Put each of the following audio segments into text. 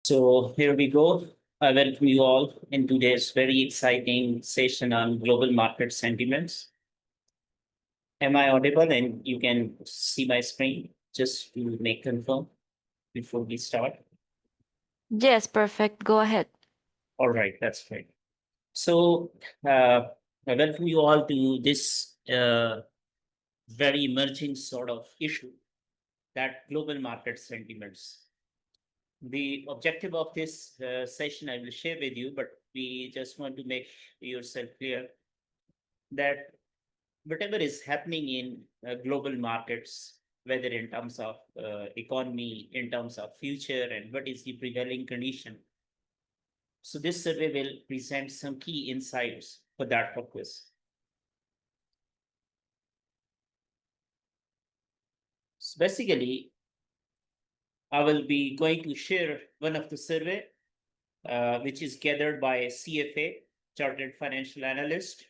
So here we go. I welcome you all in today's very exciting session on global market sentiments. Am I audible and you can see my screen just to make confirm before we start? Yes, perfect. Go ahead. All right, that's great. So I welcome you all to this very emerging sort of issue that global market sentiments. The objective of this session I will share with you, but we just want to make yourself clear that whatever is happening in global markets, whether in terms of economy, in terms of future, and what is the prevailing condition. So this survey will present some key insights for that purpose. So basically, I will be going to share one of the survey, which is gathered by a CFA, Chartered Financial Analyst.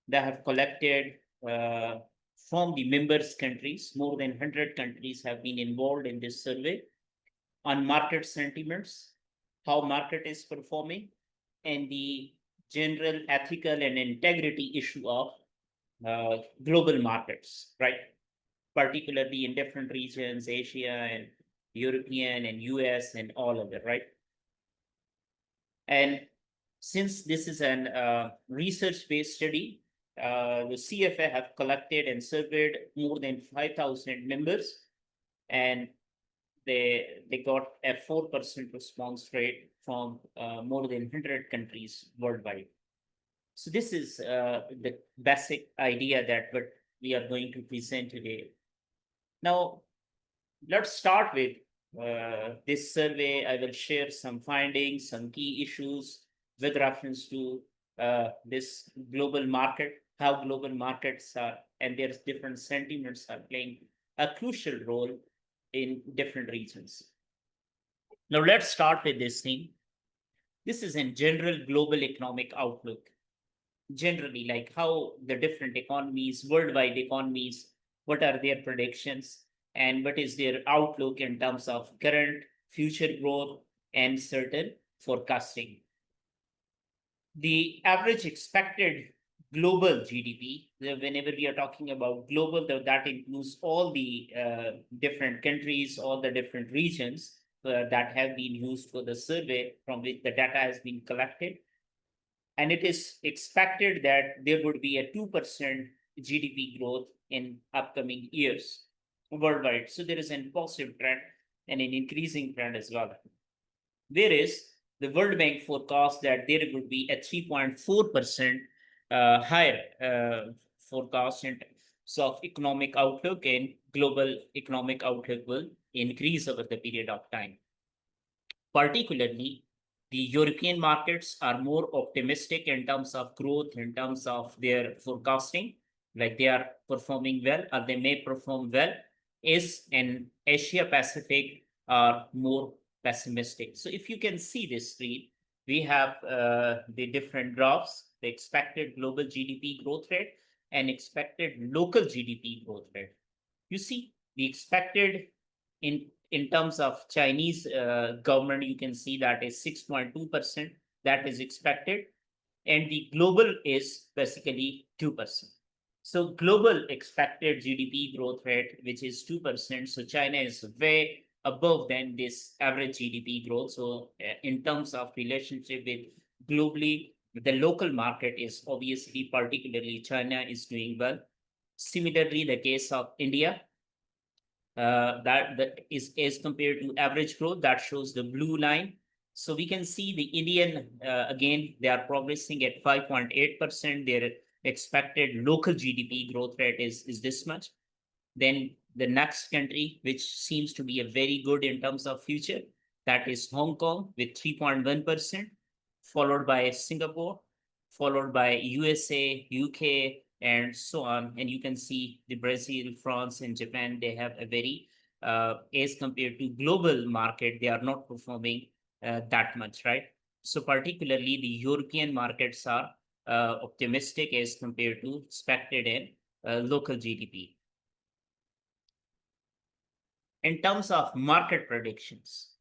They have collected from the members countries. More than 100 countries have been involved in this survey on market sentiments, how market is performing, and the general ethical and integrity issue of global markets, right? Particularly in different regions, Asia and European and US and all of it, right? And since this is an research-based study, the CFA have collected and surveyed more than 5,000 members, and they got a 4% response rate from more than 100 countries worldwide. So this is the basic idea that what we are going to present today. Now, let's start with this survey. I will share some findings, some key issues with reference to this global market, how global markets are, and their different sentiments are playing a crucial role in different regions. Now, let's start with this thing. This is in general global economic outlook. Generally, like how the different economies, worldwide economies, what are their predictions and what is their outlook in terms of current, future growth, and certain forecasting. The average expected global GDP, whenever we are talking about global, that includes all the different countries, all the different regions that have been used for the survey from which the data has been collected. And it is expected that there would be a 2% GDP growth in upcoming years worldwide. So there is a positive trend and an increasing trend as well. Whereas the World Bank forecasts that there would be a 3.4% higher forecast in terms of economic outlook, and global economic outlook will increase over the period of time. Particularly, the European markets are more optimistic in terms of growth, in terms of their forecasting, like they are performing well or they may perform well, is in Asia Pacific are more pessimistic. So if you can see this screen, we have the different graphs, the expected global GDP growth rate and expected local GDP growth rate. You see the expected in terms of Chinese government, you can see that is 6.2% that is expected, and the global is basically 2%. So global expected GDP growth rate, which is 2%. So China is way above than this average GDP growth. So in terms of relationship with globally, the local market is obviously, particularly China is doing well. Similarly, the case of India, that is as compared to average growth, that shows the blue line. So we can see the Indian, again, they are progressing at 5.8%. Their expected local GDP growth rate is this much. Then the next country, which seems to be a very good in terms of future, that is Hong Kong with 3.1%, followed by Singapore, followed by USA, UK, and so on. And you can see the Brazil, France, and Japan, they have a very, as compared to global market, they are not performing that much, right? So particularly the European markets are optimistic as compared to expected in local GDP. In terms of market predictions,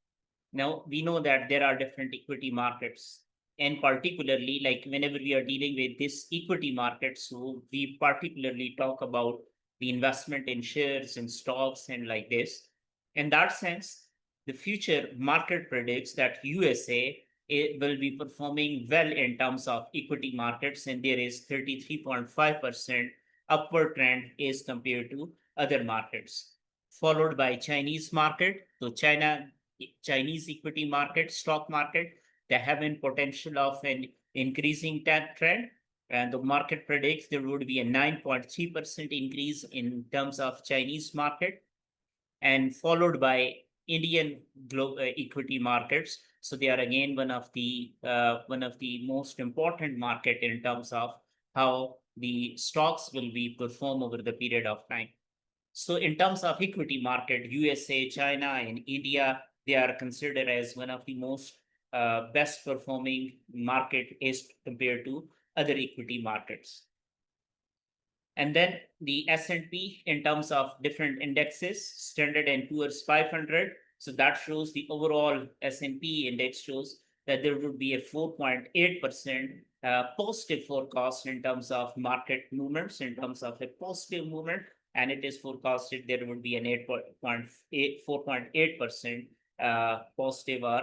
Now, we know that there are different equity markets, and particularly, like whenever we are dealing with this equity market, so we particularly talk about the investment in shares and stocks and like this. In that sense, the future market predicts that USA it will be performing well in terms of equity markets, and there is 33.5% upward trend as compared to other markets, followed by Chinese market. So Chinese equity market, stock market, they have a potential of an increasing trend. And the market predicts there would be a 9.3% increase in terms of Chinese market, and followed by Indian equity markets. So they are again one of the most important market in terms of how the stocks will be perform over the period of time. So in terms of equity market, USA, China, and India, they are considered as one of the most best performing market as compared to other equity markets. And then the S&P in terms of different indexes, Standard and Poor's 500. So that shows the overall S&P index shows that there would be a 4.8% positive forecast in terms of market movements, in terms of a positive movement, and it is forecasted there would be an 4.8% positive or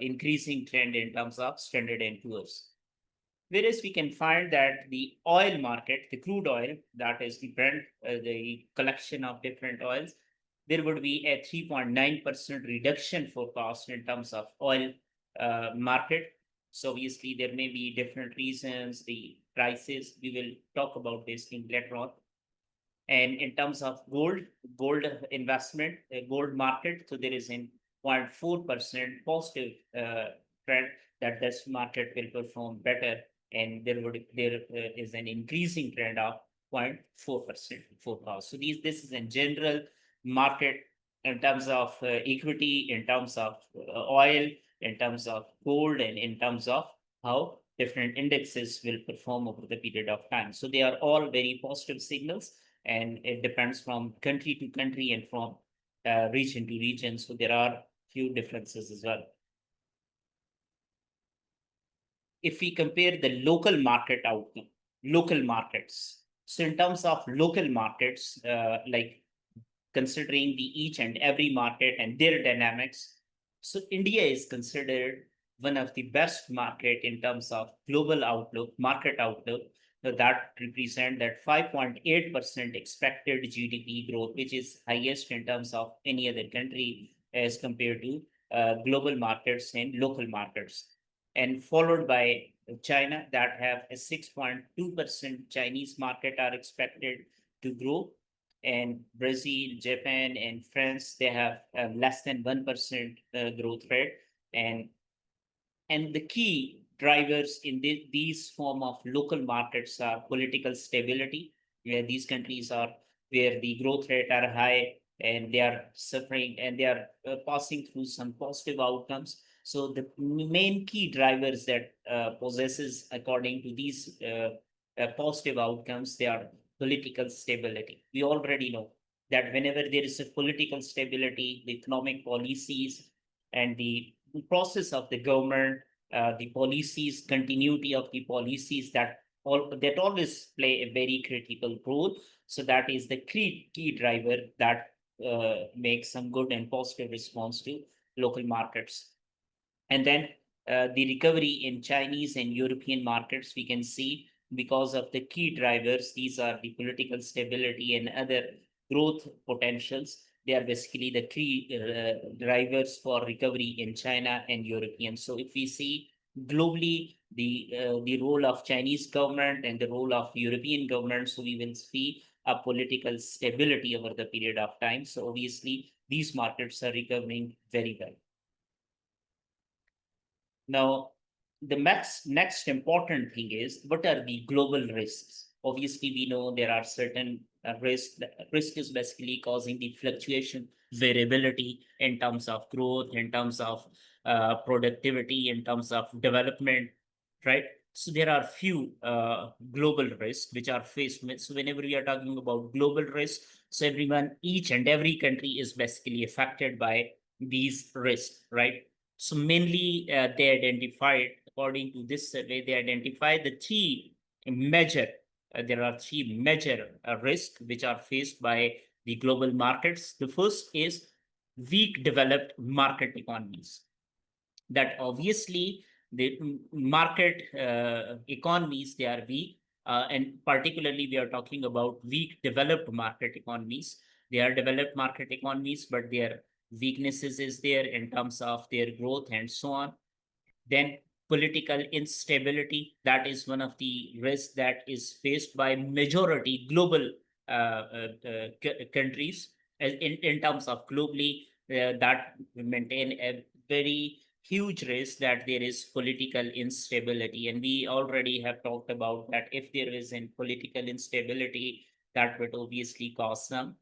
increasing trend in terms of Standard and Poor's. Whereas we can find that the oil market, the crude oil, that is the Brent, the collection of different oils, there would be a 3.9% reduction forecast in terms of oil market. So obviously there may be different reasons, the prices, we will talk about this thing later on. And in terms of gold investment, gold market, so there is a 0.4% positive trend that this market will perform better, and there is an increasing trend of 0.4% forecast. So this is in general market in terms of equity, in terms of oil, in terms of gold, and in terms of how different indexes will perform over the period of time. So they are all very positive signals, and it depends from country to country and from region to region. So there are few differences as well. If we compare the local market outcome, local markets. So in terms of local markets, like considering the each and every market and their dynamics, so India is considered one of the best market in terms of global outlook, market outlook. So that represent that 5.8% expected GDP growth, which is highest in terms of any other country as compared to global markets and local markets, and followed by China that have a 6.2% Chinese market are expected to grow, and Brazil, Japan, and France they have less than 1% growth rate, and the key drivers in these form of local markets are political stability, where these countries are where the growth rate are high and they are suffering and they are passing through some positive outcomes. So the main key drivers that possesses according to these positive outcomes, they are political stability. We already know that whenever there is a political stability, the economic policies and the process of the government, the policies, continuity of the policies that always play a very critical role. So that is the key driver that makes some good and positive response to local markets. And then the recovery in Chinese and European markets, we can see because of the key drivers, these are the political stability and other growth potentials. They are basically the key drivers for recovery in China and European. So if we see globally the role of Chinese government and the role of European government, so we will see a political stability over the period of time. So obviously these markets are recovering very well. Now, the next important thing is what are the global risks? Obviously, we know there are certain risks. Risk is basically causing the fluctuation, variability in terms of growth, in terms of productivity, in terms of development, right? So there are few global risks which are faced with. So whenever we are talking about global risks, so each and every country is basically affected by these risks, right? So mainly they identified, according to this survey, they identified the three major, there are three major risks which are faced by the global markets. The first is weak developed market economies. That obviously the market economies, they are weak, and particularly we are talking about weak developed market economies. They are developed market economies, but their weaknesses is there in terms of their growth and so on. Then political instability, that is one of the risks that is faced by majority global countries. In terms of globally, that maintain a very huge risk that there is political instability. And we already have talked about that if there is in political instability, that would obviously cause some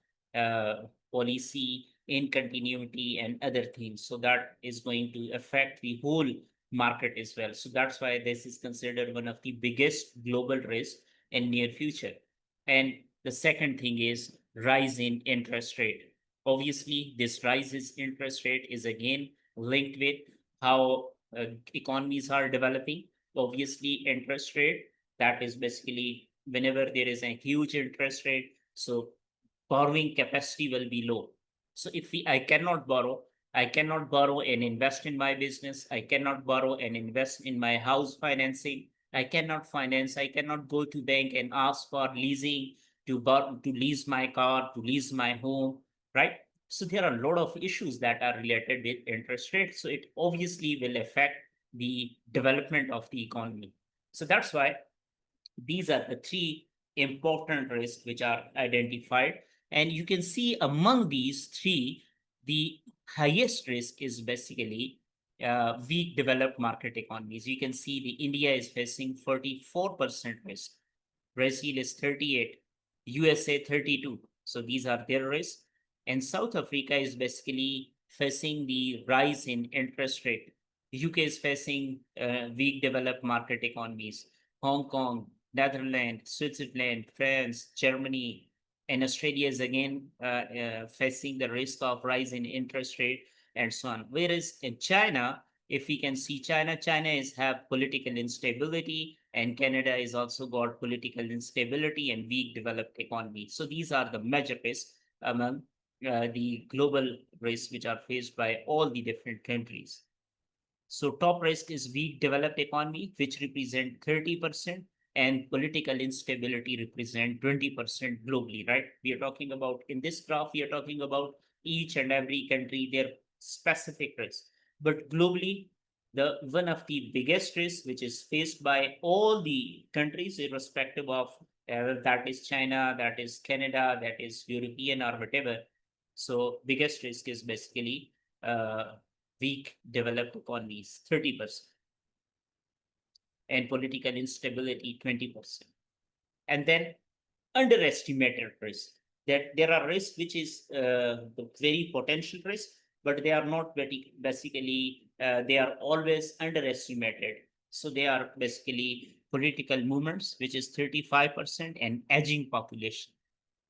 policy incontinuity and other things. So that is going to affect the whole market as well. So that's why this is considered one of the biggest global risks in near future. And the second thing is rise in interest rate. Obviously, this rise in interest rate is again linked with how economies are developing. Obviously, interest rate, that is basically whenever there is a huge interest rate, so borrowing capacity will be low. So if I cannot borrow, I cannot borrow and invest in my business. I cannot borrow and invest in my house financing. I cannot finance. I cannot go to bank and ask for leasing to lease my car, to lease my home, right? So there are a lot of issues that are related with interest rates. So it obviously will affect the development of the economy. So that's why these are the three important risks which are identified. And you can see among these three, the highest risk is basically weak developed market economies. You can see the India is facing 44% risk, Brazil is 38, USA 32. So these are their risks. And South Africa is basically facing the rise in interest rate. UK is facing weak developed market economies. Hong Kong, Netherlands, Switzerland, France, Germany, and Australia is again facing the risk of rise in interest rate and so on. Whereas in China, if we can see China is have political instability, and Canada is also got political instability and weak developed economy. So these are the major risks among the global risks which are faced by all the different countries. So top risk is weak developed economy, which represent 30%, and political instability represent 20% globally, right? We are talking about, in this graph, we are talking about each and every country, their specific risk. But globally, the one of the biggest risks, which is faced by all the countries, irrespective of that is China, that is Canada, that is European or whatever. So biggest risk is basically weak developed economies, 30%, and political instability, 20%. And then underestimated risk, that there are risks which is the very potential risk, but they are not very, basically, they are always underestimated. So they are basically political movements, which is 35%, and aging population.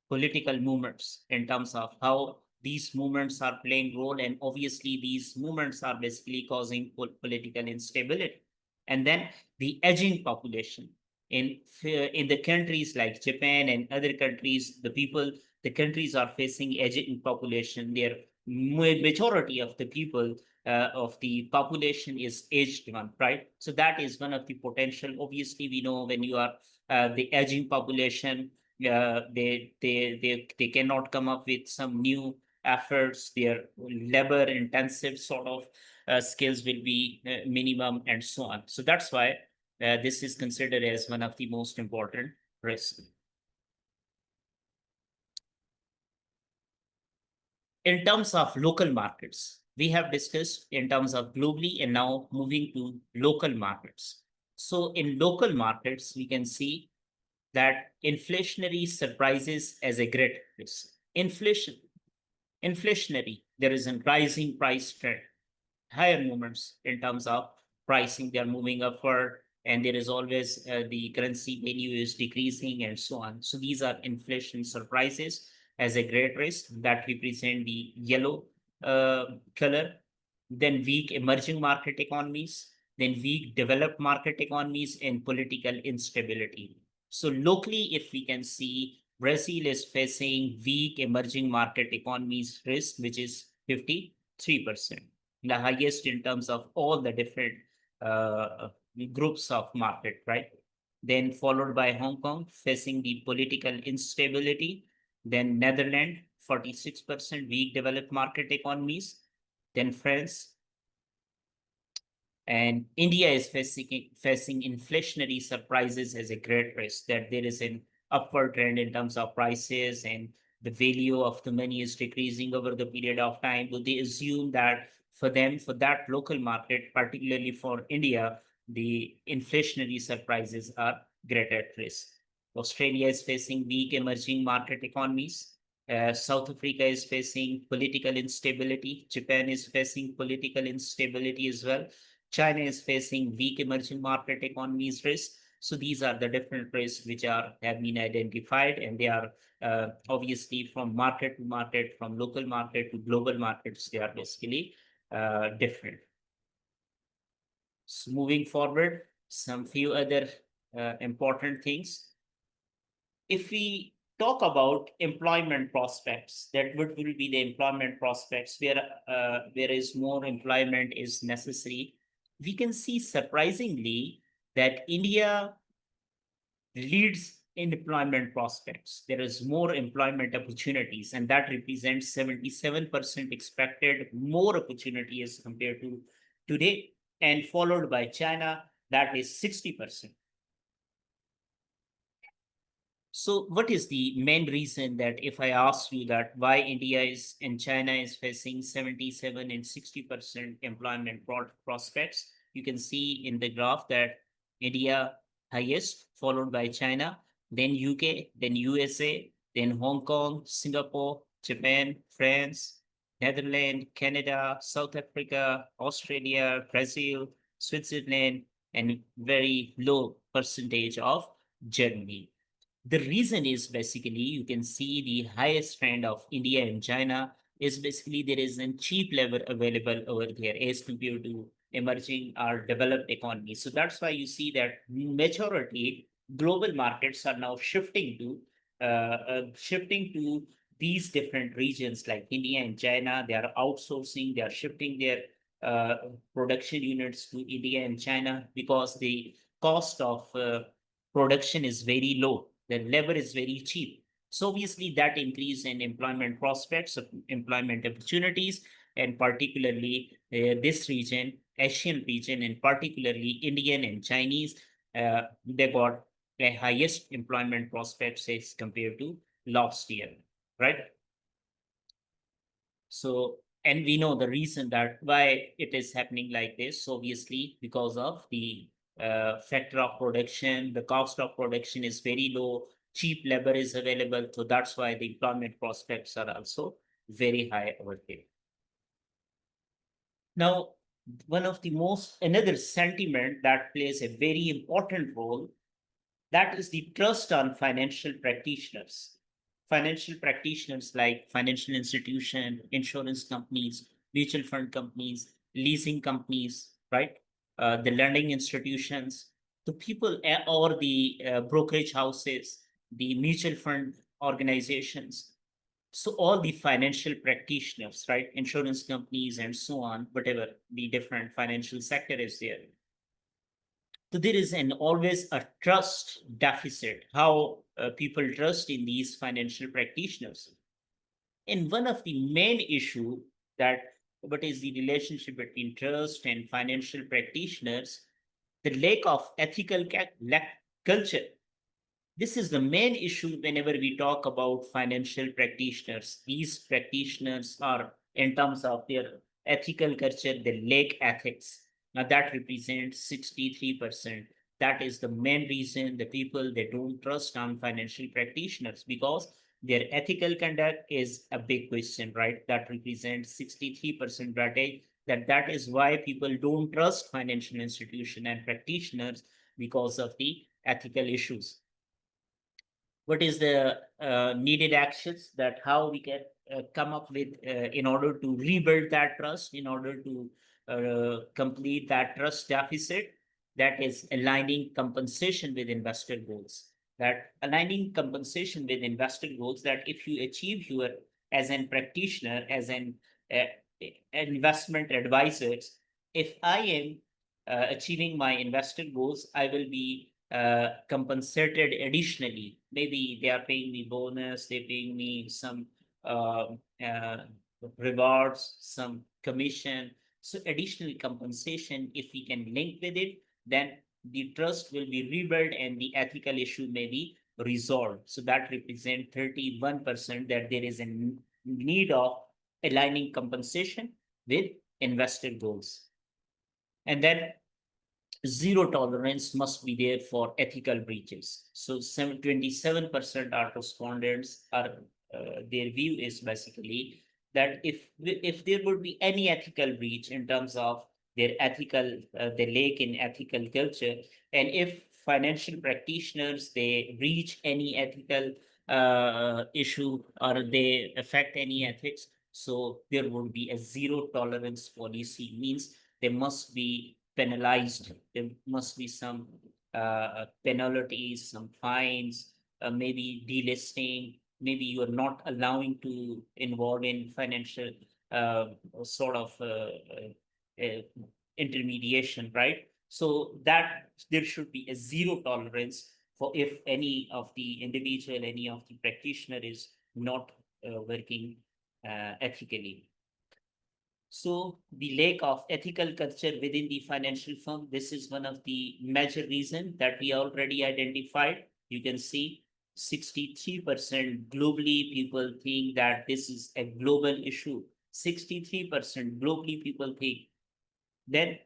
Political movements in terms of how these movements are playing role, and obviously these movements are basically causing political instability. And then the aging population in the countries like Japan and other countries, the countries are facing aging population. Their majority of the people of the population is aged one, right? So that is one of the potential. Obviously, we know when you are the aging population, they cannot come up with some new efforts. Their labor intensive sort of skills will be minimum and so on. So that's why this is considered as one of the most important risks. In terms of local markets, we have discussed in terms of globally, and now moving to local markets. So in local markets, we can see that inflationary surprises as a great risk. Inflationary, there is a rising price trend, higher movements in terms of pricing, they are moving upward, and there is always the currency value is decreasing and so on. So these are inflation surprises as a great risk that represent the yellow color. then weak emerging market economies, then weak developed market economies, and political instability. So locally, if we can see, Brazil is facing weak emerging market economies risk, which is 53%, the highest in terms of all the different uh, groups of market, right? Then followed by Hong Kong facing the political instability, then Netherlands, 46% weak developed market economies, then France, and India is facing inflationary surprises as a great risk, that there is an upward trend in terms of prices and the value of the money is decreasing over the period of time. But they assume that for them, for that local market, particularly for India, the inflationary surprises are great at risk. Australia is facing weak emerging market economies. South Africa is facing political instability. Japan is facing political instability as well. China is facing weak emerging market economies risk. So these are the different risks which have been identified, and they are obviously from market to market, from local market to global markets. They are basically different. So moving forward, some few other important things. If we talk about employment prospects, that what will be the employment prospects where is more employment is necessary, we can see surprisingly that India leads in employment prospects. There is more employment opportunities, and that represents 77% expected more opportunity as compared to today, and followed by China, that is 60%. So, what is the main reason that if I ask you that why India is and China is facing 77 and 60% employment prospects, you can see in the graph that India highest, followed by China, then UK, then USA, then Hong Kong, Singapore, Japan, France, Netherlands, Canada, South Africa, Australia, Brazil, Switzerland, and very low percentage of Germany. The reason is basically you can see the highest trend of India and China is basically there is a cheap labor available over there as compared to emerging or developed economies. So that's why you see that majority global markets are now shifting to these different regions like India and China. They are outsourcing, they are shifting their uh, production units to India and China because the cost of production is very low, the labor is very cheap. So obviously that increase in employment prospects, of employment opportunities, and particularly this region, Asian region, and particularly Indian and Chinese, they got the highest employment prospects as compared to last year, right? So, and we know the reason that why it is happening like this. So obviously, because of the factor of production, the cost of production is very low, cheap labor is available. So that's why the employment prospects are also very high over here. Now, one of the most, another sentiment that plays a very important role, that is the trust on financial practitioners. Financial practitioners like financial institution, insurance companies, mutual fund companies, leasing companies, right? The lending institutions, the people or the brokerage houses, the mutual fund organizations. So all the financial practitioners, right? Insurance companies and so on, whatever the different financial sector is there. So there is an always a trust deficit, how people trust in these financial practitioners. And one of the main issue that what is the relationship between trust and financial practitioners, the lack of ethical culture. This is the main issue whenever we talk about financial practitioners. These practitioners are, in terms of their ethical culture, they lack ethics. Now that represents 63%. That is the main reason the people they don't trust on financial practitioners because their ethical conduct is a big question, right? That represents 63% that is why people don't trust financial institution and practitioners because of the ethical issues. what is the needed actions, that how we can come up with in order to rebuild that trust, in order to complete that trust deficit. That is aligning compensation with investor goals. That aligning compensation with investor goals, that if you achieve your, as an practitioner, as an uh, investment advisors, if I am achieving my investor goals, I will be compensated additionally. Maybe they are paying me bonus, they're paying me some uh, uh, rewards, some commission. So additional compensation, if we can link with it, then the trust will be rebuilt and the ethical issue may be resolved. So that represents 31% that there is a need of aligning compensation with investor goals. And then zero tolerance must be there for ethical breaches. So 27% of respondents are their view is basically that if there would be any ethical breach in terms of their ethical their lack in ethical culture, and if financial practitioners they reach any ethical issue or they affect any ethics, so there would be a zero tolerance policy. Means there must be penalized. There must be some penalties, some fines, maybe delisting. Maybe you are not allowing to involve in financial uh, sort of intermediation, right? So that there should be a zero tolerance for if any of the individual, any of the practitioner is not working ethically. So the lack of ethical culture within the financial firm, this is one of the major reasons that we already identified. You can see 63% globally people think that this is a global issue. 63% globally people think. Then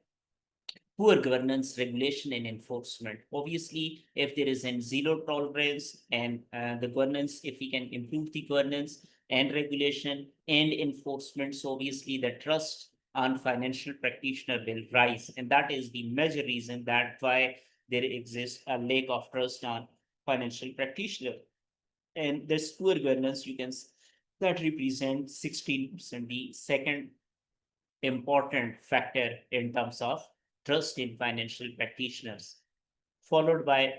poor governance, regulation, and enforcement. Obviously, if there is a zero tolerance and the governance, if we can improve the governance and regulation and enforcement, so obviously the trust on financial practitioner will rise. And that is the major reason that why there exists a lack of trust on financial practitioner. And this poor governance, you can that represents 16%. The second important factor in terms of trust in financial practitioners, followed by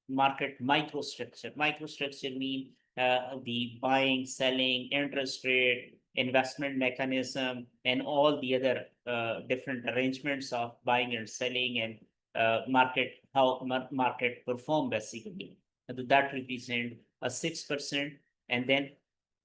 market microstructure. Microstructure mean the buying, selling, interest rate, investment mechanism, and all the other different arrangements of buying and selling and market, how market perform basically. And that represent a 6%. And then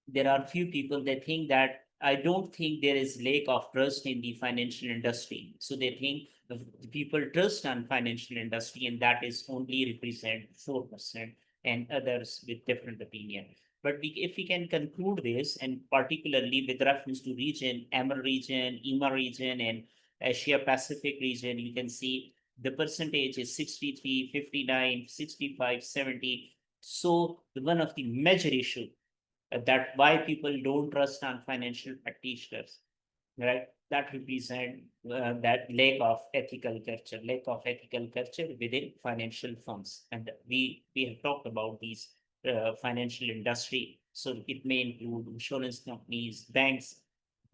there are few people that think that I don't think there is lack of trust in the financial industry. So they think the people trust on financial industry, and that is only represent 4%, and others with different opinion. But if we can conclude this, and particularly with reference to region, AMER region, EMA region, and Asia Pacific region, you can see the percentage is 63, 59, 65, 70. So one of the major issue that why people don't trust on financial practitioners, right? That represent that lack of ethical culture within financial firms. And we have talked about these financial industry. So it may include insurance companies, banks,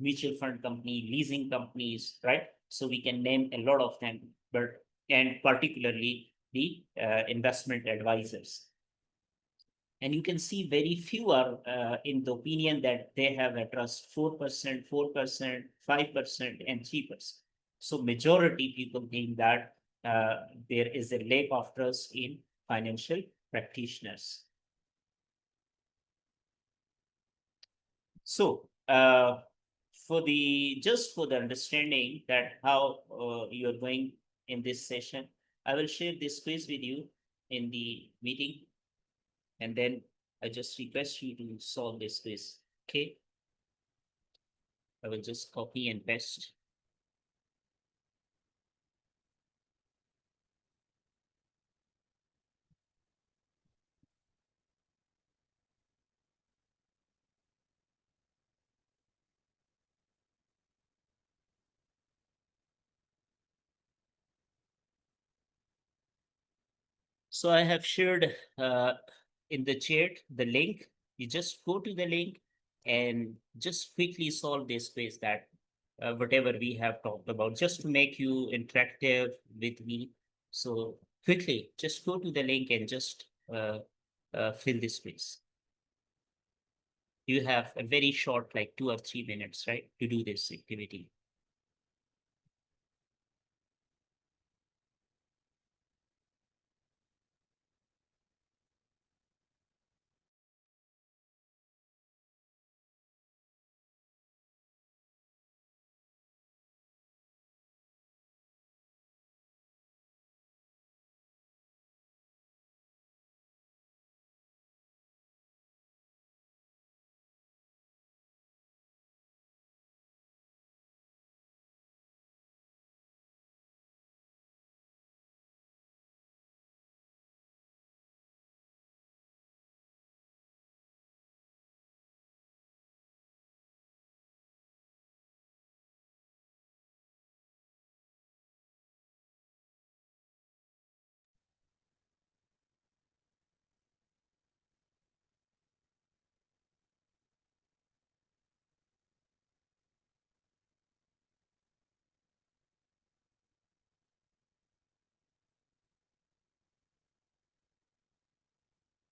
mutual fund company, leasing companies, right? So we can name a lot of them, but and particularly the investment advisors. And you can see very few are in the opinion that they have a trust 4%, 4%, 5%, and 3%. So majority people think that there is a lack of trust in financial practitioners. So for the just for the understanding that how you are going in this session, I will share this quiz with you in the meeting, and then I just request you to solve this quiz. Okay, I will just copy and paste. So I have shared in the chat the link. You just go to the link and just quickly solve this quiz that whatever we have talked about, just to make you interactive with me. So quickly, just go to the link and just fill this quiz. You have a very short, like 2 or 3 minutes, right, to do this activity.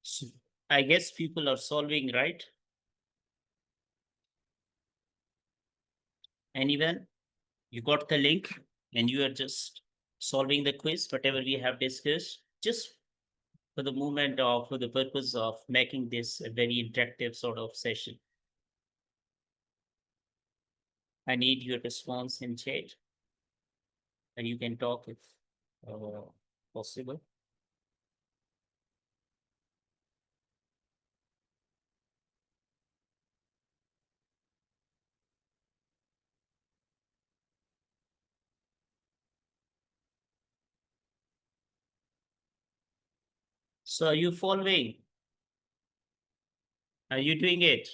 So I guess people are solving, right? Anyone? You got the link and you are just solving the quiz, whatever we have discussed, just for the moment or for the purpose of making this a very interactive sort of session. I need your response in chat and you can talk if possible. So are you following? Are you doing it?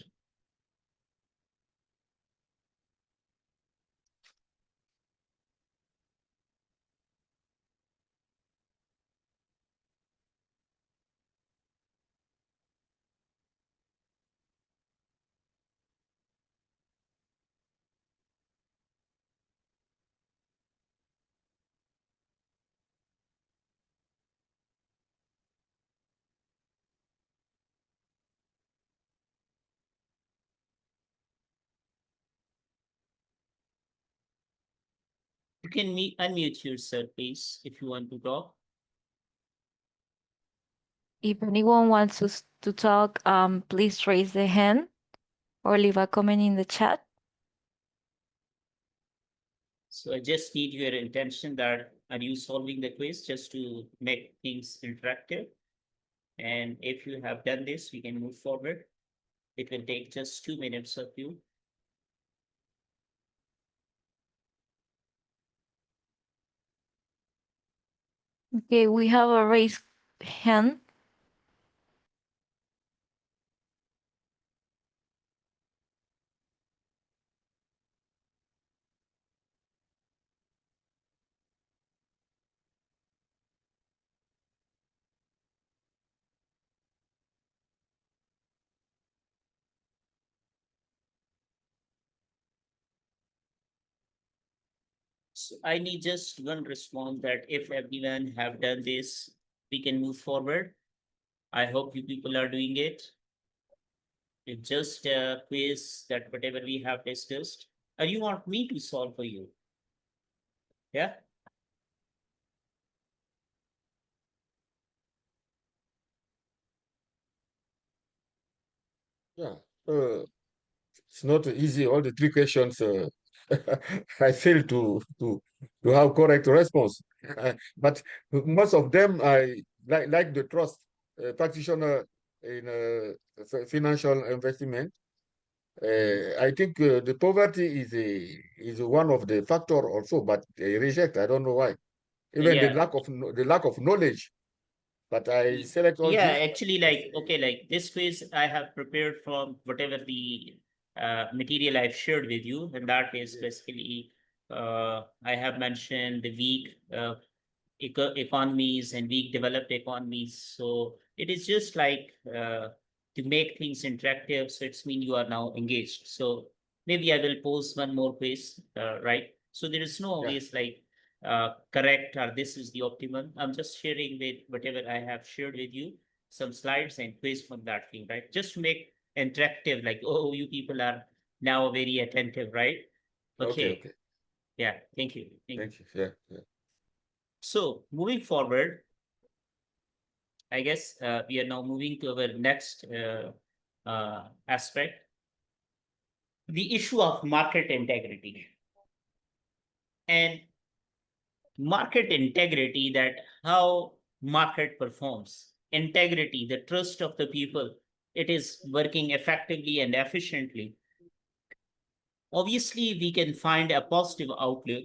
You can unmute yourself, please, if you want to talk. If anyone wants to talk, please raise the hand or leave a comment in the chat. So I just need your intention that are you solving the quiz just to make things interactive? And if you have done this, we can move forward. It will take just 2 minutes of you. Okay, we have a raised hand. So I need just one response that if everyone have done this, we can move forward. I hope you people are doing it. It's just a quiz that whatever we have discussed. Or you want me to solve for you? Yeah. Yeah, it's not easy. All the three questions, I fail to have correct response. But most of them, I like the trust practitioner in financial investment. I think the poverty is one of the factor also, but they reject. I don't know why. Even Yeah. the lack of knowledge. But I select all Yeah, this. actually, like, okay, like this quiz I have prepared from whatever the material I've shared with you, and that is Yes. basically I have mentioned the week economies and weak developed economies. So it is just like to make things interactive. So it's mean you are now engaged. So maybe I will pose one more quiz, right? So there is no obvious like correct or this is the optimum. I'm just sharing with whatever I have shared with you, some slides and quiz from that thing, right? Just to make interactive, like, oh, you people are now very attentive, right? Okay. Okay. Yeah. Thank you. Thank you. Yeah. So moving forward, I guess we are now moving to our next aspect, the issue of market integrity. And market integrity, that how market performs, integrity, the trust of the people, it is working effectively and efficiently. Obviously, we can find a positive outlook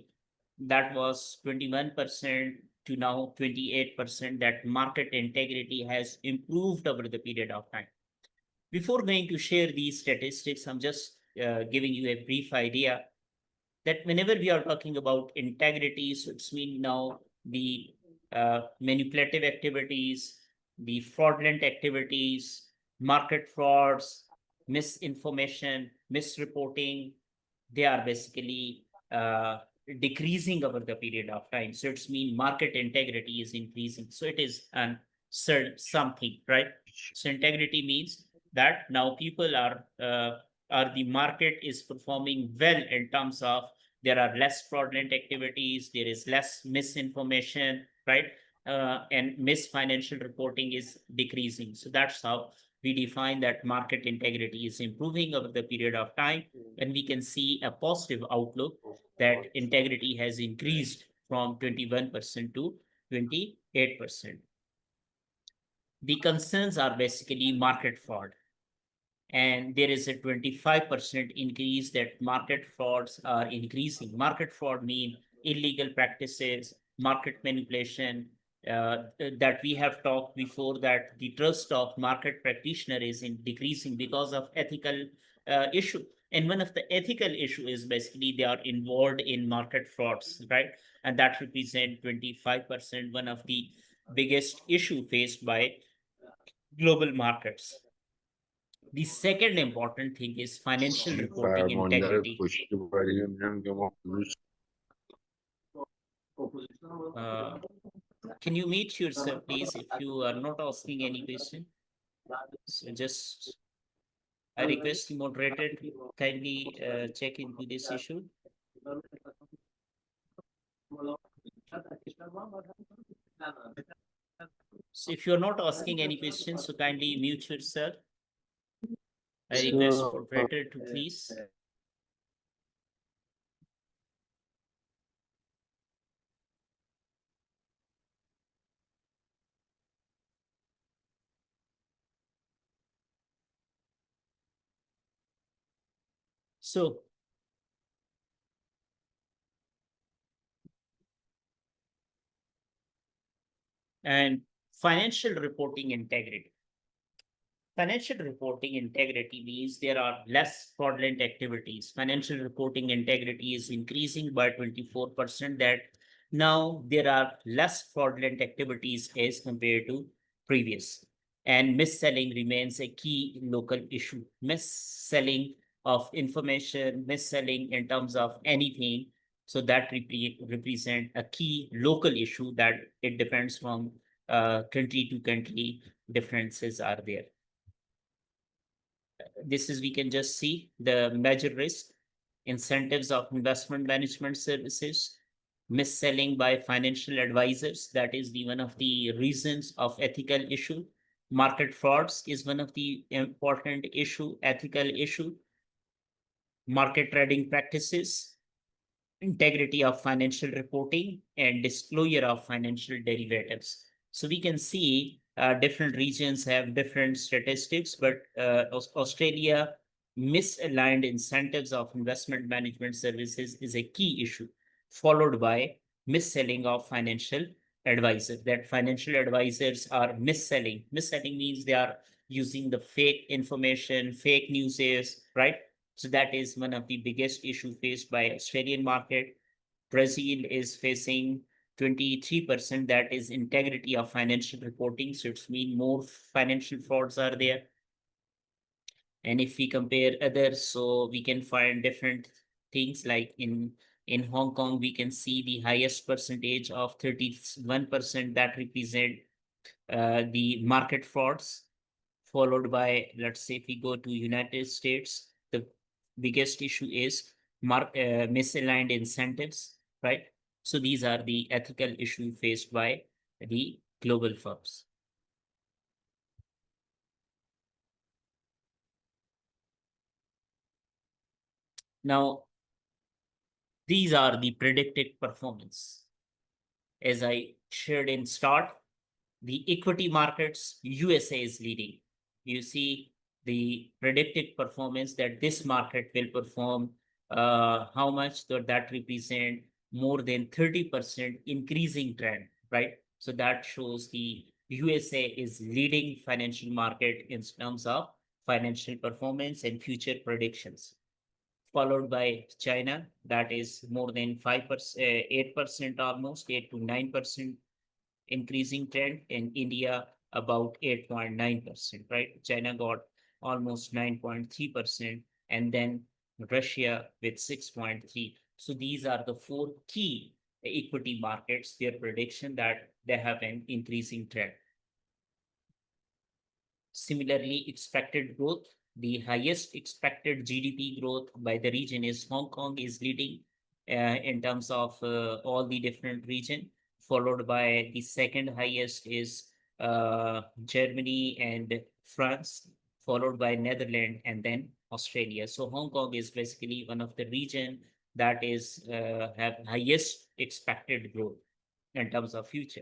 that was 21% to now 28%, that market integrity has improved over the period of time. Before going to share these statistics, I'm just giving you a brief idea that whenever we are talking about integrity, so it's mean now the manipulative activities, the fraudulent activities, market frauds, misinformation, misreporting, they are basically decreasing over the period of time. So it's mean market integrity is increasing. So it is an something, right? So integrity means that now people are or the market is performing well in terms of there are less fraudulent activities, there is less misinformation, right? And misfinancial reporting is decreasing. So that's how we define that market integrity is improving over the period of time. And we can see a positive outlook that integrity has increased from 21% to 28%. The concerns are basically market fraud. And there is a 25% increase that market frauds are increasing. Market fraud mean illegal practices, market manipulation, that we have talked before, that the trust of market practitioner is in decreasing because of ethical issue. And one of the ethical issue is basically they are involved in market frauds, right? And that represent 25%, one of the biggest issue faced by global markets. The second important thing is financial reporting integrity. Can you mute yourself, please, if you are not asking any question? So just, I request the moderator to kindly check into this issue. So if you're not asking any questions, so kindly mute yourself. I request moderator to please. So and financial reporting integrity. Financial reporting integrity means there are less fraudulent activities. Financial reporting integrity is increasing by 24%, that now there are less fraudulent activities as compared to previous. And mis-selling remains a key local issue. Mis-selling of information, mis-selling in terms of anything. So that represent a key local issue that it depends from country to country, differences are there. This is, we can just see the major risk, incentives of investment management services, mis-selling by financial advisors, that is the one of the reasons of ethical issue. Market frauds is one of the important issue, ethical issue. Market trading practices, integrity of financial reporting, and disclosure of financial derivatives. So we can see different regions have different statistics, but Australia misaligned incentives of investment management services is a key issue, followed by mis-selling of financial advisors, that financial advisors are mis-selling. Mis-selling means they are using the fake information, fake news, right? So that is one of the biggest issue faced by Australian market. Brazil is facing 23%, that is integrity of financial reporting. So it's mean more financial frauds are there. And if we compare others, so we can find different things like in Hong Kong, we can see the highest percentage of 31% that represent the market frauds, followed by, let's say, if we go to United States, the biggest issue is misaligned incentives, right? So these are the ethical issues faced by the global firms. Now, these are the predicted performance. As I shared in start, the equity markets, USA is leading. You see the predicted performance that this market will perform, how much that represent more than 30% increasing trend, right? So that shows the USA is leading financial market in terms of financial performance and future predictions, followed by China, that is more than 5%, 8%, almost 8 to 9% increasing trend. In India, about 8.9%, right? China got almost 9.3%, and then Russia with 6.3. So these are the four key equity markets, their prediction that they have an increasing trend. Similarly, expected growth, the highest expected GDP growth by the region is Hong Kong is leading in terms of all the different region, followed by the second highest is Germany and France, followed by Netherlands and then Australia. So Hong Kong is basically one of the region that is have highest expected growth in terms of future.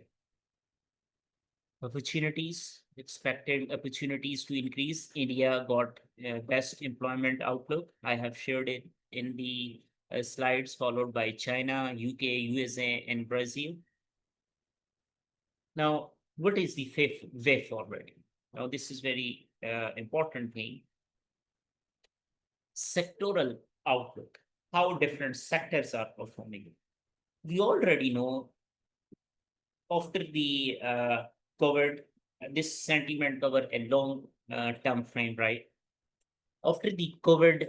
Opportunities, expected opportunities to increase. India got best employment outlook. I have shared it in the slides, followed by China, UK, USA, and Brazil. Now, what is the way forward? Now, this is very important thing. Sectoral outlook, how different sectors are performing. We already know after the COVID, this sentiment covered a long term frame, right? After the COVID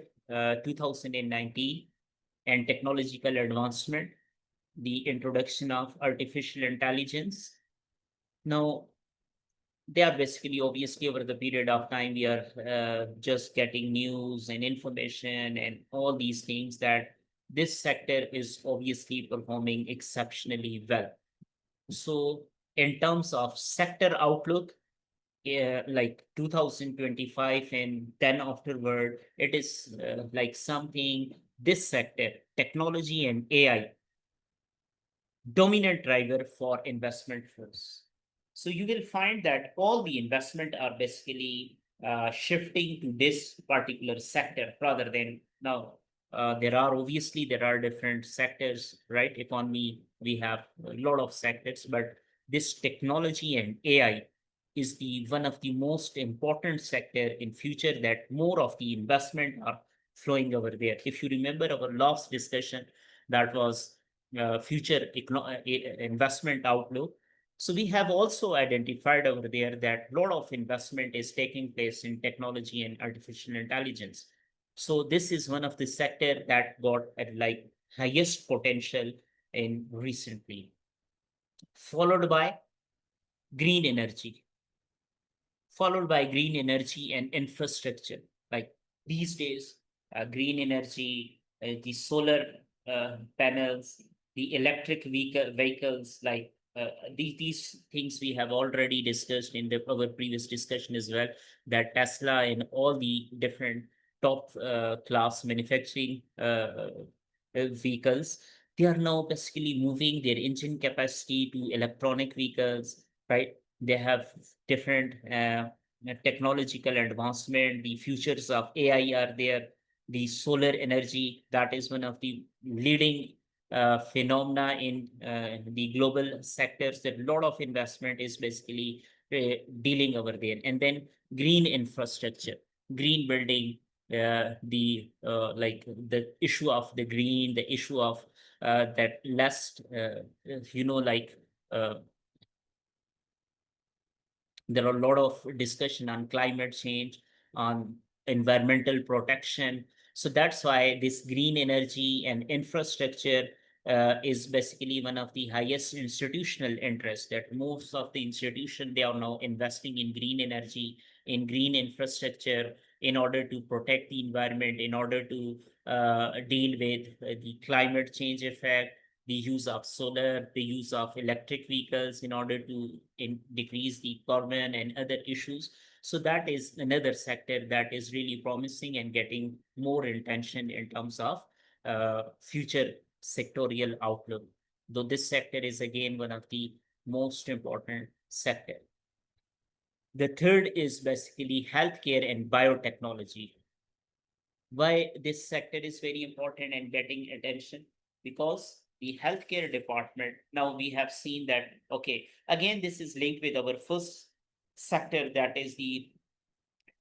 2019 and technological advancement, the introduction of artificial intelligence. Now, they are basically, obviously, over the period of time, we are just getting news and information and all these things that this sector is obviously performing exceptionally well. So in terms of sector outlook, like 2025 and then afterward, it is like something, this sector, technology and AI, dominant driver for investment flows. So you will find that all the investment are basically shifting to this particular sector rather than now. There are different sectors, right? Economy, we have a lot of sectors, but this technology and AI is the one of the most important sector in future that more of the investment are flowing over there. If you remember our last discussion, that was future investment outlook. So we have also identified over there that a lot of investment is taking place in technology and artificial intelligence. So this is one of the sector that got at like highest potential in recently, followed by green energy, and infrastructure. Like these days, green energy, the solar panels, the electric vehicles, like these things we have already discussed in our previous discussion as well, that Tesla and all the different top class manufacturing vehicles, they are now basically moving their engine capacity to electronic vehicles, right? They have different technological advancement. The futures of AI are there. The solar energy, that is one of the leading phenomena in the global sectors, that a lot of investment is basically dealing over there. And then green infrastructure, green building, like the issue of the green, the issue of that less, like there are a lot of discussion on climate change, on environmental protection. So that's why this green energy and infrastructure is basically one of the highest institutional interests, that most of the institution, they are now investing in green energy, in green infrastructure, in order to protect the environment, in order to deal with the climate change effect, the use of solar, the use of electric vehicles in order to decrease the carbon and other issues. So that is another sector that is really promising and getting more attention in terms of future sectorial outlook. Though this sector is again one of the most important sector. The third is basically healthcare and biotechnology. Why this sector is very important and getting attention? Because the healthcare department, now we have seen that, okay, again, this is linked with our first sector, that is the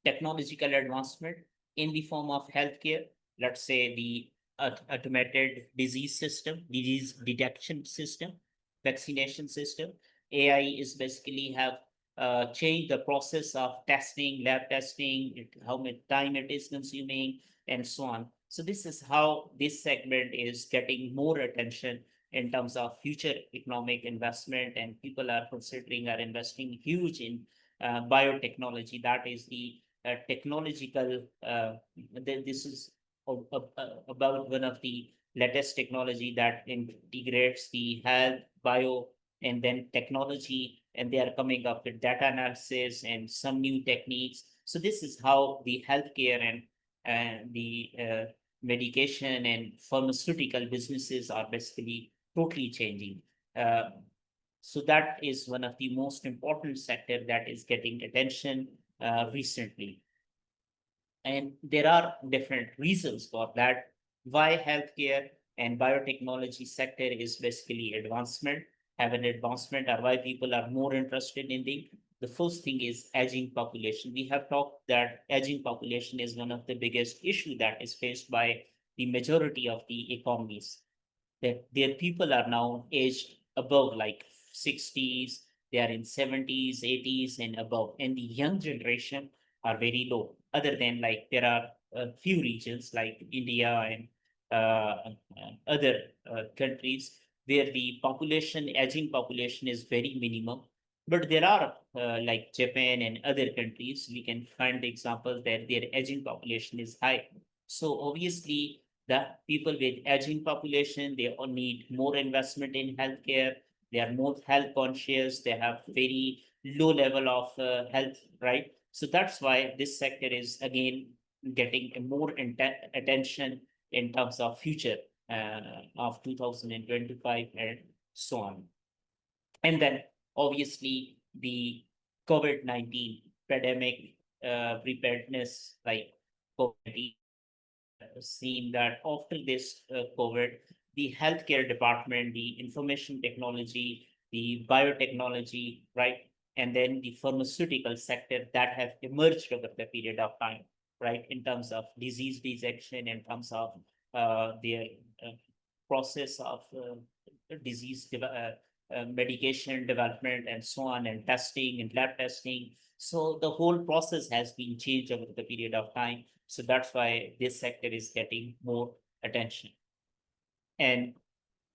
technological advancement in the form of healthcare. Let's say the automated disease detection system, vaccination system. AI is basically have changed the process of testing, lab testing, how much time it is consuming, and so on. So this is how this segment is getting more attention in terms of future economic investment, and people are considering, are investing huge in biotechnology. That is the technological. This is about one of the latest technology that integrates the health, bio, and then technology, and they are coming up with data analysis and some new techniques. So this is how the healthcare and the medication and pharmaceutical businesses are basically totally changing. So that is one of the most important sector that is getting attention recently. And there are different reasons for that, why healthcare and biotechnology sector is basically advancement, have an advancement, or why people are more interested in the first thing is aging population. We have talked that aging population is one of the biggest issue that is faced by the majority of the economies, that their people are now aged above like 60s, they are in 70s, 80s, and above. And the young generation are very low, other than like there are a few regions like India and other countries where the population, aging population is very minimum. But there are like Japan and other countries, we can find the examples that their aging population is high. So obviously, the people with aging population, they all need more investment in healthcare. They are more health conscious. They have very low level of health, right? So that's why this sector is again getting a more attention in terms of future of 2025 and so on. And then obviously the COVID-19 pandemic preparedness, like COVID, seen that after this COVID, the healthcare department, the information technology, the biotechnology, right, and then the pharmaceutical sector that have emerged over the period of time, right, in terms of disease detection, in terms of their uh, process of medication development and so on, and testing and lab testing. So the whole process has been changed over the period of time. So that's why this sector is getting more attention. And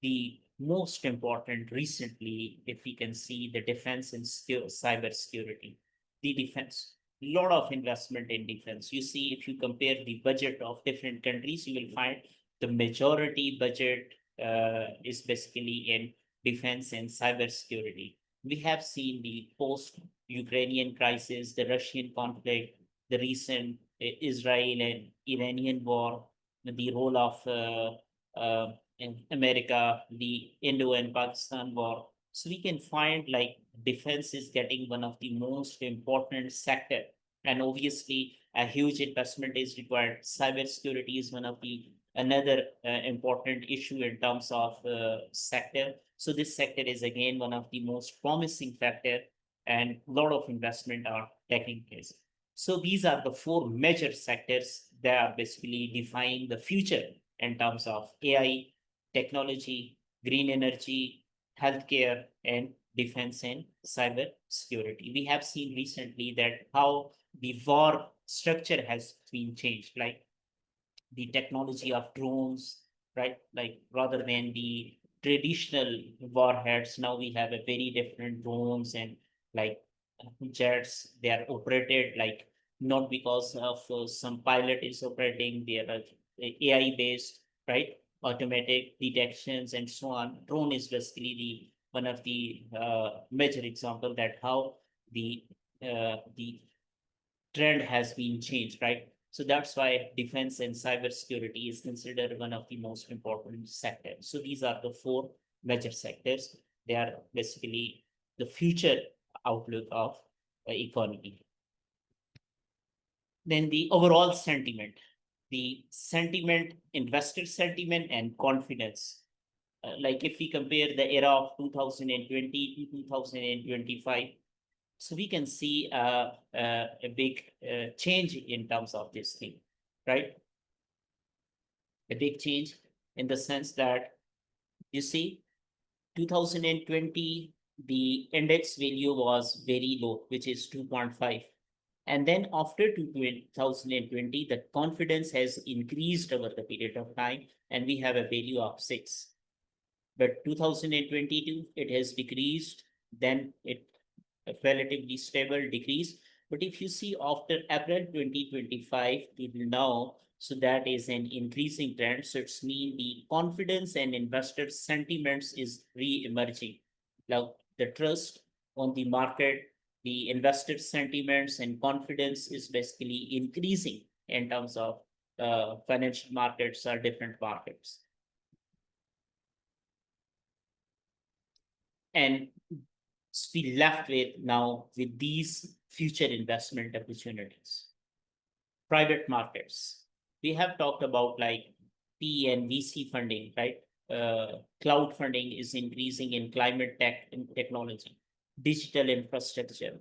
the most important recently, if we can see, the defense and cyber security, the defense, lot of investment in defense. You see, if you compare the budget of different countries, you will find the majority budget is basically in defense and cyber security. We have seen the post-Ukrainian crisis, the Russian conflict, the recent Israel and Iranian war, the role of in America, the Indo and Pakistan war. So we can find like defense is getting one of the most important sector. And obviously a huge investment is required. Cybersecurity is one of the another important issue in terms of sector. So this sector is again one of the most promising factor, and a lot of investment are taking place. So these are the four major sectors that are basically defining the future in terms of AI, technology, green energy, healthcare, and defense and cyber security. We have seen recently that how the war structure has been changed, like the technology of drones, right? Like rather than the traditional warheads, now we have a very different drones and like jets. They are operated like not because of some pilot is operating. They are AI based, right? Automatic detections and so on. Drone is basically the one of the major example that how the trend has been changed, right? So that's why defense and cybersecurity is considered one of the most important sectors. So these are the four major sectors. They are basically the future outlook of economy. Then the overall sentiment, investor sentiment and confidence. Like if we compare the era of 2020 to 2025, so we can see a big change in terms of this thing, right? A big change in the sense that you see 2020, the index value was very low, which is 2.5. And then after 2020, the confidence has increased over the period of time, and we have a value of 6. But 2022, it has decreased, then it a relatively stable decrease. But if you see after April 2025 till now, so that is an increasing trend. So it's mean the confidence and investor sentiments is re-emerging. Now the trust on the market, the investor sentiments and confidence is basically increasing in terms of financial markets or different markets. And we left with now with these future investment opportunities. Private markets. We have talked about like P and VC funding, right? Cloud funding is increasing in climate tech and technology, digital infrastructure.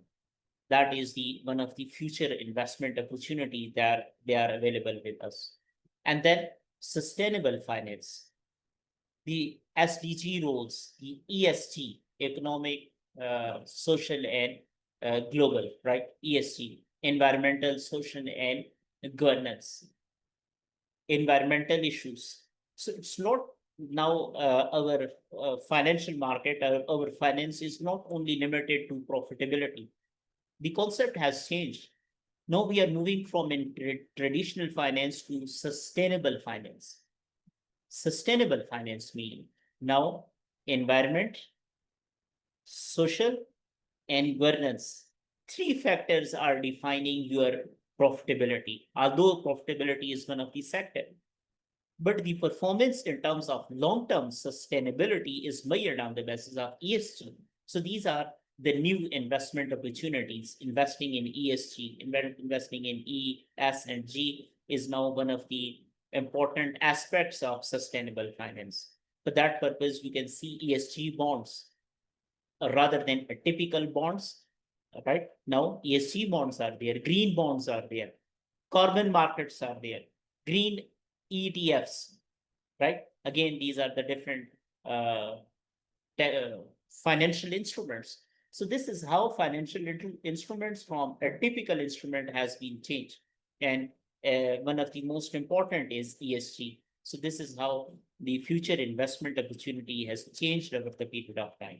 That is the one of the future investment opportunities that they are available with us. And then sustainable finance, the SDG roles, the ESG, economic, social, and global, right? ESG, environmental, social, and governance, environmental issues. So it's not now our financial market, our finance is not only limited to profitability. The concept has changed. Now we are moving from traditional finance to sustainable finance. Sustainable finance mean now environment, social, and governance. 3 factors are defining your profitability, although profitability is one of the sector. But the performance in terms of long-term sustainability is measured on the basis of ESG. So these are the new investment opportunities. Investing in ESG, investing in E, S, and G is now one of the important aspects of sustainable finance. For that purpose, you can see ESG bonds rather than a typical bonds, right? Now ESG bonds are there, green bonds are there, carbon markets are there, green ETFs, right? Again, these are the different financial instruments. So this is how financial instruments from a typical instrument has been changed. And one of the most important is ESG. So this is how the future investment opportunity has changed over the period of time.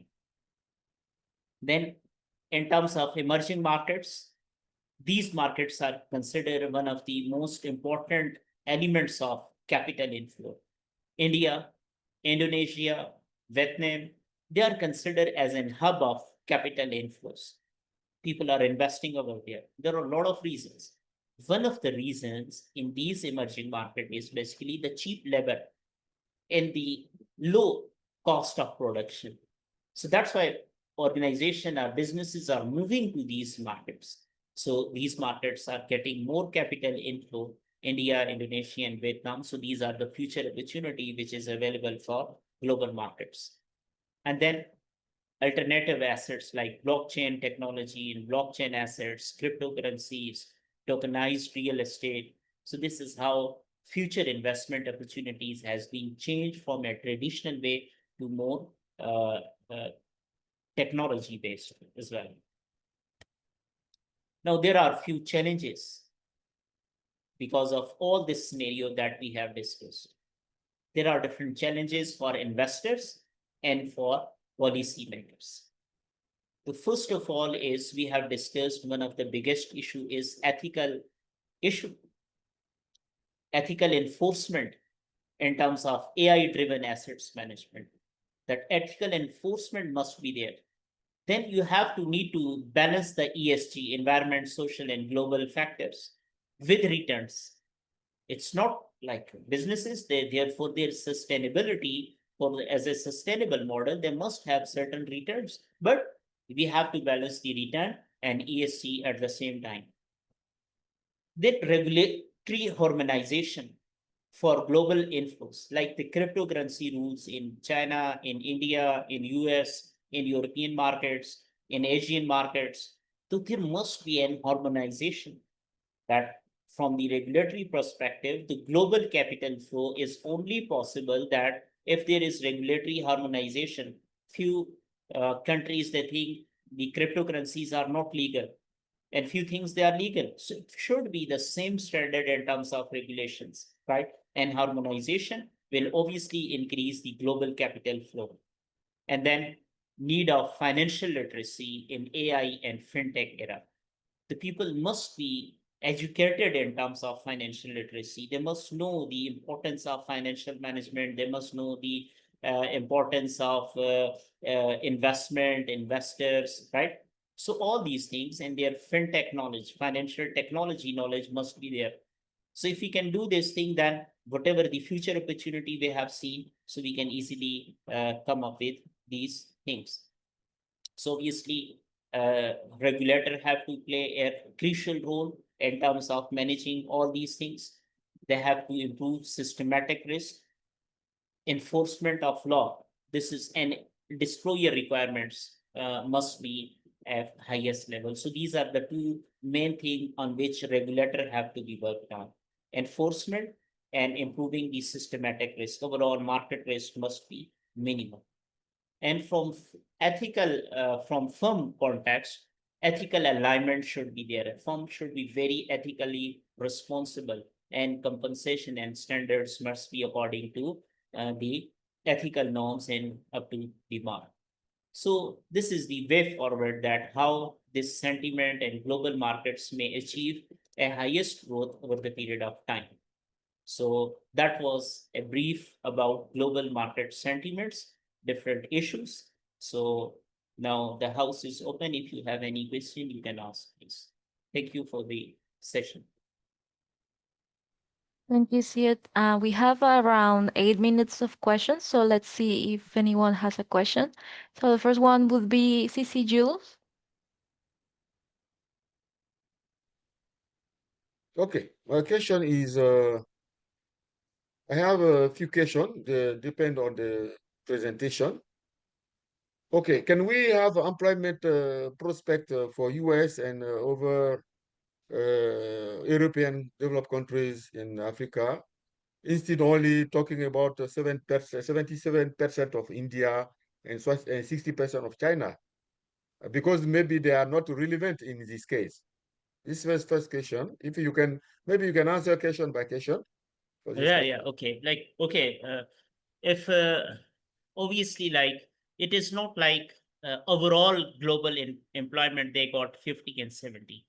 Then in terms of emerging markets, these markets are considered one of the most important elements of capital inflow. India, Indonesia, Vietnam, they are considered as an hub of capital inflows. People are investing over there. There are a lot of reasons. One of the reasons in these emerging markets is basically the cheap labor and the low cost of production. So that's why organization or businesses are moving to these markets. So these markets are getting more capital inflow, India, Indonesia, and Vietnam. So these are the future opportunity which is available for global markets. And then alternative assets like blockchain technology and blockchain assets, cryptocurrencies, tokenized real estate. So this is how future investment opportunities has been changed from a traditional way to more technology based as well. Now there are few challenges because of all this scenario that we have discussed. There are different challenges for investors and for policymakers. The first of all is we have discussed one of the biggest issue is issue, ethical enforcement in terms of AI driven assets management. That ethical enforcement must be there. Then you have to need to balance the ESG, environment, social, and global factors with returns. It's not like businesses, they therefore their sustainability as a sustainable model, they must have certain returns, but we have to balance the return and ESG at the same time. Then regulatory harmonization for global inflows, like the cryptocurrency rules in China, in India, in US, in European markets, in Asian markets. So there must be an harmonization that from the regulatory perspective, the global capital flow is only possible that if there is regulatory harmonization. Few countries, they think the cryptocurrencies are not legal, and few things they are legal. So it should be the same standard in terms of regulations, right? And harmonization will obviously increase the global capital flow. And then need of financial literacy in AI and fintech era. The people must be educated in terms of financial literacy. They must know the importance of financial management. They must know the importance of investment, investors, right? So all these things and their fintech knowledge, financial technology knowledge must be there. So if we can do this thing, then whatever the future opportunity we have seen, so we can easily come up with these things. So obviously, regulator have to play a crucial role in terms of managing all these things. They have to improve systematic risk, enforcement of law. This is an disclosure requirements must be at highest level. So these are the two main things on which regulator have to be worked on. Enforcement and improving the systematic risk. Overall market risk must be minimum. And from from firm context, ethical alignment should be there. A firm should be very ethically responsible, and compensation and standards must be according to the ethical norms and up to the mark. So this is the way forward, that how this sentiment and global markets may achieve a highest growth over the period of time. So that was a brief about global market sentiments, different issues. So now the house is open. If you have any question, you can ask, please. Thank you for the session. Thank you, Syed. We have around 8 minutes of questions, so let's see if anyone has a question. So the first one would be CC Jules. Okay, my question is I have a few questions, depend on the presentation. Okay, can we have employment prospect for US and over European developed countries in Africa, instead only talking about 77% of India and 60% of China, because maybe they are not relevant in this case. This was first question. If you can, maybe you can answer question by question. Yeah, okay. Like, okay, if obviously, like, it is not like overall global employment, they got 50 and 70.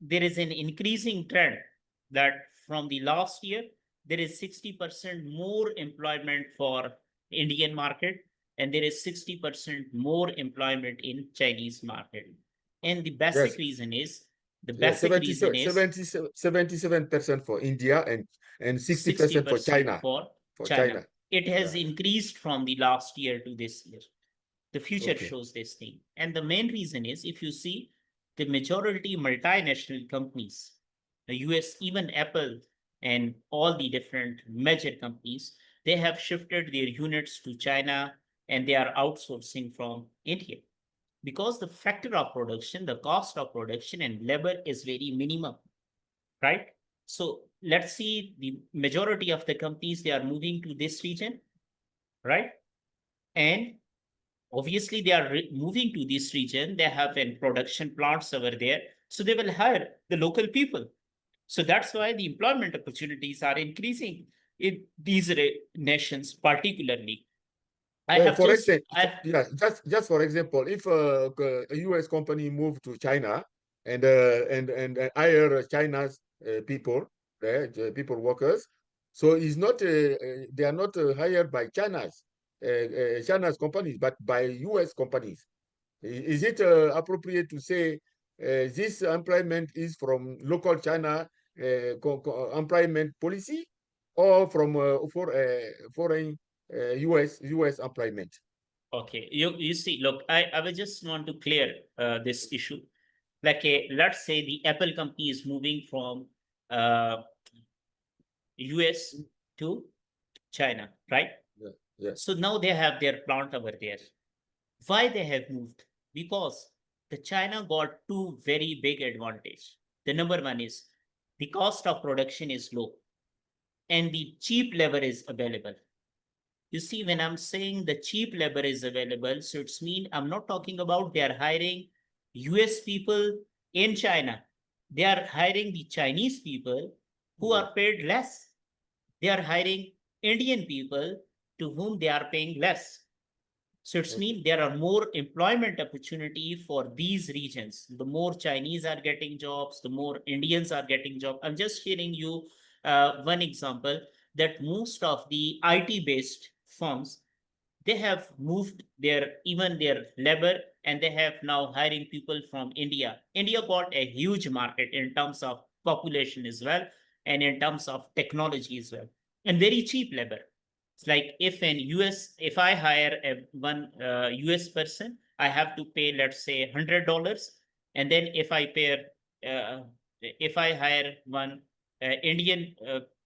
There is an increasing trend that from the last year, there is 60% more employment for Indian market, and there is 60% more employment in Chinese market. And the basic Yes. reason is, the Yeah, basic reason is 77% for India and 60% for 60% China. for For China. China. It has Yeah. increased from the last year to this year. The future Okay. shows this thing. And the main reason is, if you see the majority multinational companies, the US, even Apple and all the different major companies, they have shifted their units to China and they are outsourcing from India. because the factor of production, the cost of production and labor is very minimum, right? So let's see the majority of the companies, they are moving to this region, right? And obviously they are moving to this region. They have in production plants over there. So they will hire the local people. So that's why the employment opportunities are increasing in these nations, particularly. I have For just, example, yeah, just for example, if a US company move to China and hire China's people, people workers, so it's not they are not hired by China's companies, but by US companies. Is it appropriate to say this employment is from local China employment policy or from foreign US employment? okay, you see, look, I will just want to clear this issue. Like let's say the Apple company is moving from US to China, right? Yeah, yeah. So now they have their plant over there. Why they have moved? Because the China got two very big advantage. The number one is the cost of production is low and the cheap labor is available. You see, when I'm saying the cheap labor is available, so it's mean I'm not talking about they are hiring US people in China. They are hiring the Chinese people who are paid less. They are hiring Indian people to whom they are paying less. So it's Okay. mean there are more employment opportunity for these regions. The more Chinese are getting jobs, the more Indians are getting jobs. I'm just sharing you one example that most of the IT based firms, they have moved their even their labor and they have now hiring people from India. India got a huge market in terms of population as well and in terms of technology as well and very cheap labor. It's like if I hire one US person, I have to pay, let's say, $100. And then if I hire one Indian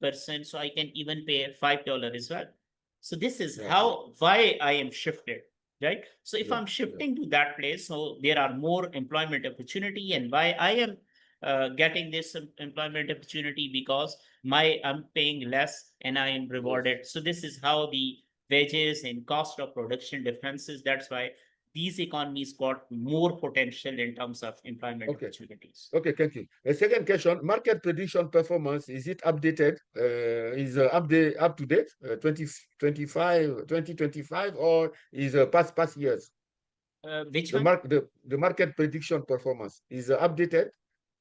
person, so I can even pay $5 as well. So this is Yeah, why I am shifted, right? So if yeah, I'm yeah. shifting to that place, so there are more employment opportunity, and why I am getting this employment opportunity because I'm paying less and I am Yes. rewarded. So this is how the wages and cost of production differences. That's why these economies got more potential in terms of employment Okay. opportunities. Okay, thank you. A second question, market prediction performance, is it updated? Is up to date, 2025, or is past years? Which one? The market prediction performance is updated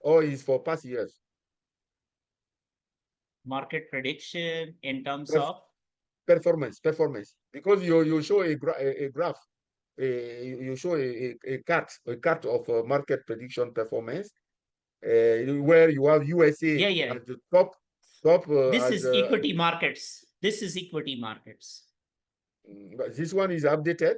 or is for past years? Market prediction in terms Perf of performance. Because you show a graph, you show a cart of market prediction performance, where you have USA yeah, yeah. as the top This as is equity markets. This is equity markets. but this one is updated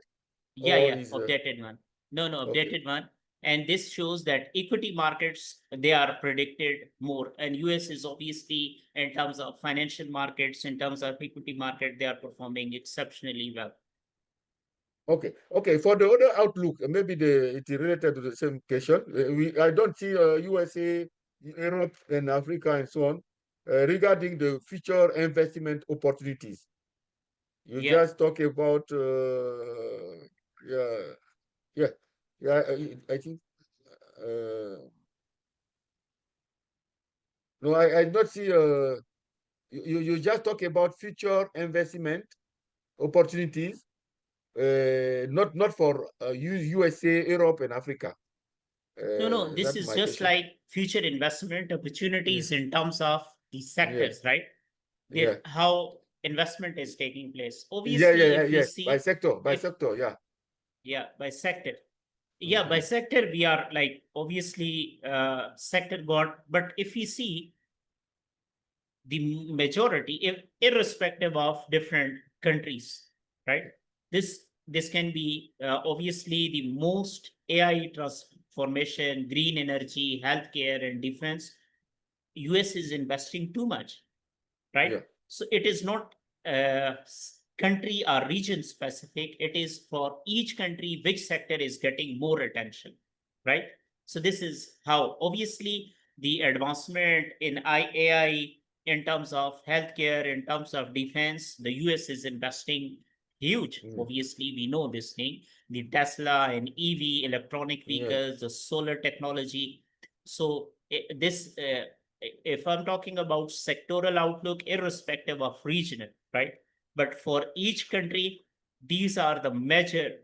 Yeah, or yeah, is updated one. No, okay. updated one. And this shows that equity markets, they are predicted more. And US is obviously in terms of financial markets, in terms of equity market, they are performing exceptionally well. Okay. For the other outlook, maybe it is related to the same question. I don't see USA, Europe, and Africa, and so on regarding the future investment opportunities. You Yeah. just talk about yeah, yeah, yeah. I think no, I don't see. You just talk about future investment opportunities, not for USA, Europe, and Africa. No, this That's is my just question. like future investment Yeah, opportunities in terms of the yeah, sectors, right? yeah, That how investment is taking place. yeah, Obviously, yeah, if we yeah. see, By if sector, yeah. yeah, by sector. Yeah, by Mm-hmm. sector, we are like obviously sector got, but if we see the majority, if irrespective of different countries, right? This can be obviously the most AI transformation, green energy, healthcare, and defense. US is investing too much, right? Yeah, So it is not uh, country or region specific. It is for each country which sector is getting more attention, right? So this is how obviously the advancement in AI in terms of healthcare, in terms of defense, the US is investing huge. Obviously, we know this thing, the Tesla and EV, electronic vehicles, the solar technology. So this, if I'm talking about sectoral outlook, irrespective of regional, right? But for each country, these are the major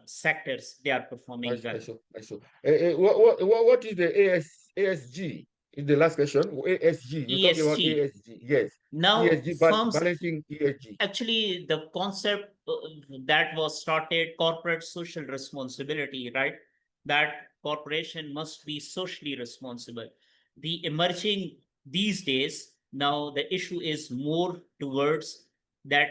sectors they are performing well. I saw. What is the ASG? In the last question, ASG. You're talking about ESG. ASG. Yes. Now, ESG, firms, balancing ESG. actually, the concept that was started, corporate social responsibility, right? That corporation must be socially responsible. The emerging these days, now the issue is more towards that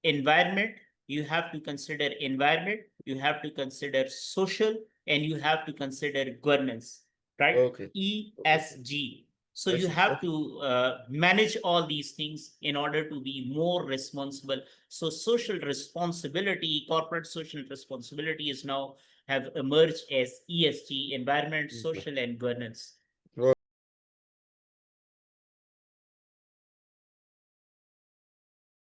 environment. You have to consider environment, you have to consider social, and you have to consider governance, right? Okay. ESG. So I you see. have Okay. to manage all these things in order to be more responsible. So social responsibility, corporate social responsibility is now have emerged as ESG, environment, social, and governance.